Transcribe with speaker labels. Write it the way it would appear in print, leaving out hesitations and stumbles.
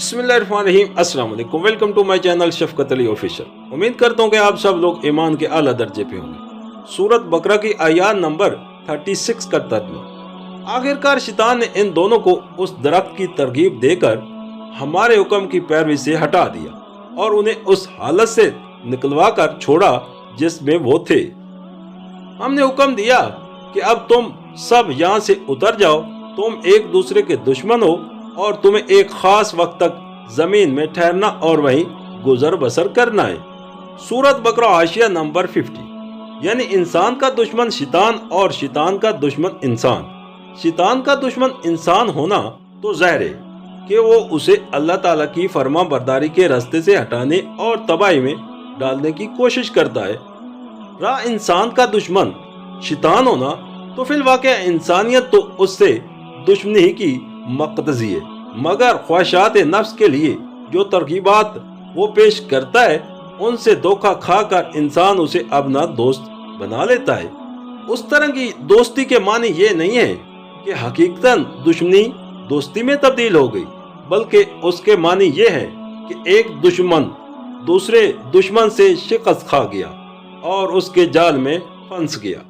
Speaker 1: बिस्मिल्लाहिर्रहमानिर्रहीम। अस्सलाम वालेकुम। Welcome to my channel Shafqat Ali official. उम्मीद करता हूँ कि आप सब लोग ईमान के आला दर्जे पे होंगे। सूरत बकरा की आयत नंबर 36 का तर्जुमा। आखिरकार शैतान ने इन दोनों को उस दरख्त की तरगीब देकर हमारे हुक्म की पैरवी से हटा दिया और उन्हें उस हालत से निकलवा कर छोड़ा जिसमें वो थे। हमने हुक्म दिया कि अब तुम सब यहाँ से उतर जाओ, तुम एक दूसरे के दुश्मन हो और तुम्हें एक खास वक्त तक जमीन में ठहरना और वहीं गुजर बसर करना है। सूरत बकरा हाशिया नंबर 50। यानी इंसान का दुश्मन शैतान और शैतान का दुश्मन इंसान। शैतान का दुश्मन इंसान होना तो ज़ाहिर है कि वो उसे अल्लाह ताला की फर्मा बरदारी के रास्ते से हटाने और तबाही में डालने की कोशिश करता है। रहा इंसान का दुश्मन शैतान होना तो फिर वाकई इंसानियत तो उससे दुश्मनी की मकतजी है, मगर ख्वाहिशात नफ्स के लिए जो तरकीबात वो पेश करता है उनसे धोखा खाकर इंसान उसे अपना दोस्त बना लेता है। उस तरह की दोस्ती के मानी ये नहीं है कि हकीकतन दुश्मनी दोस्ती में तब्दील हो गई, बल्कि उसके मानी ये है कि एक दुश्मन दूसरे दुश्मन से शिकस्त खा गया और उसके जाल में फंस गया।